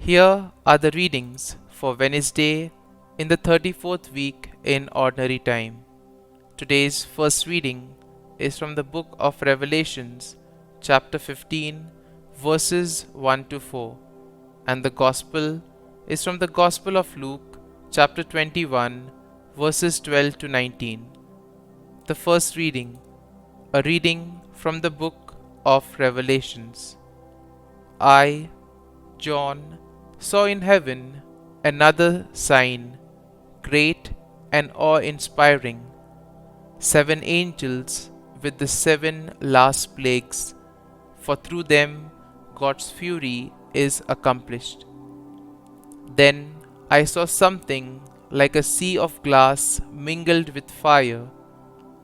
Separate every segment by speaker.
Speaker 1: Here are the readings for Wednesday in the 34th week in Ordinary Time. Today's first reading is from the book of Revelations, chapter 15, verses 1 to 4, and the Gospel is from the Gospel of Luke, chapter 21, verses 12 to 19. The first reading, a reading from the book of Revelations. I, John, saw in heaven another sign, great and awe-inspiring, 7 angels with the 7 last plagues, for through them God's fury is accomplished. Then I saw something like a sea of glass mingled with fire.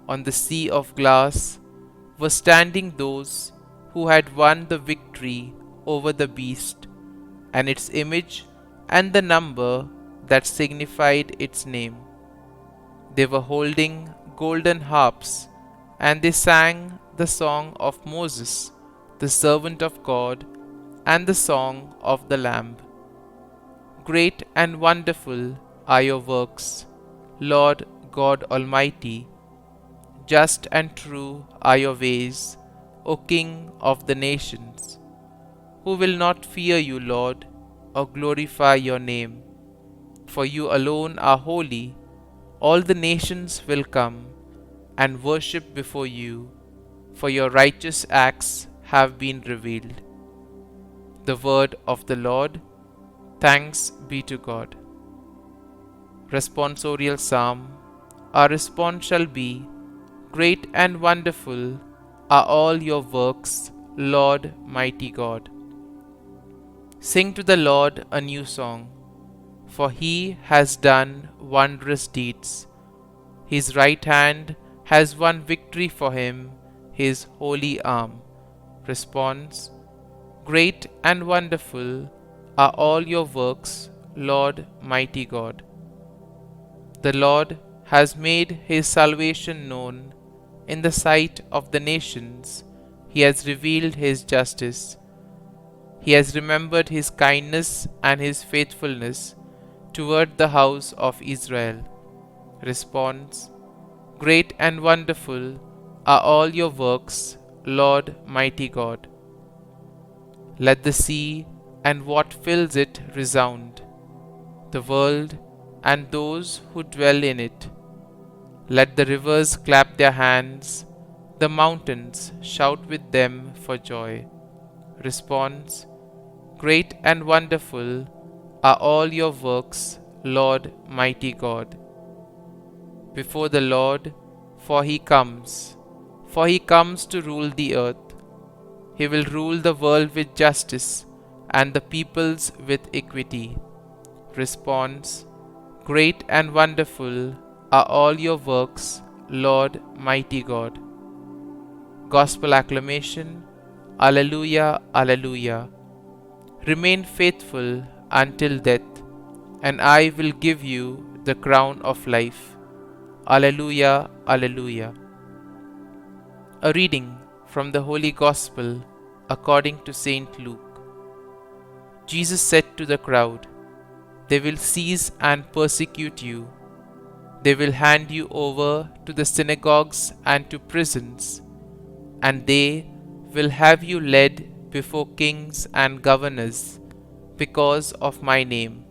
Speaker 1: On the sea of glass were standing those who had won the victory over the beast, and its image and the number that signified its name. They were holding golden harps, and they sang the song of Moses, the servant of God, and the song of the Lamb. Great and wonderful are your works, Lord God Almighty. Just and true are your ways, O King of the nations. Who will not fear you, Lord, or glorify your name? For you alone are holy. All the nations will come and worship before you, for your righteous acts have been revealed. The word of the Lord. Thanks be to God. Responsorial Psalm. Our response shall be, Great and wonderful are all your works, Lord mighty God. Sing to the Lord a new song, for he has done wondrous deeds. His right hand has won victory for him, his holy arm. Response: Great and wonderful are all your works, Lord mighty God. The Lord has made his salvation known in the sight of the nations. He has revealed his justice. He has remembered his kindness and his faithfulness toward the house of Israel. Response: Great and wonderful are all your works, Lord mighty God. Let the sea and what fills it resound, the world and those who dwell in it. Let the rivers clap their hands, the mountains shout with them for joy. Response: Great and wonderful are all your works, Lord mighty God. Before the Lord, for he comes to rule the earth. He will rule the world with justice and the peoples with equity. Response: Great and wonderful are all your works, Lord mighty God. Gospel acclamation. Alleluia, Alleluia. Remain faithful until death, and I will give you the crown of life. Alleluia, Alleluia. A reading from the Holy Gospel according to Saint Luke. Jesus said to the crowd, They will seize and persecute you. They will hand you over to the synagogues and to prisons, and they will have you led before kings and governors because of my name.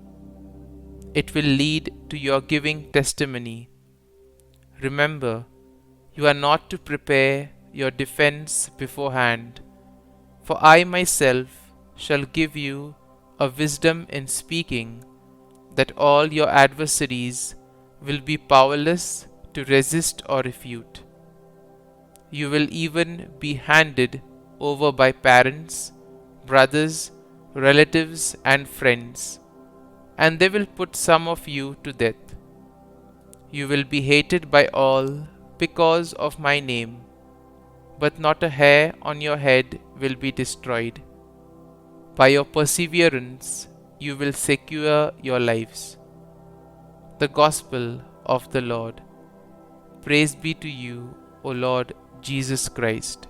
Speaker 1: It will lead to your giving testimony. Remember, you are not to prepare your defense beforehand, for I myself shall give you a wisdom in speaking, that all your adversaries will be powerless to resist or refute. You will even be handed over by parents, brothers, relatives, and friends, and they will put some of you to death. You will be hated by all because of my name, but not a hair on your head will be destroyed. By your perseverance, you will secure your lives. The Gospel of the Lord. Praise be to you, O Lord Jesus Christ.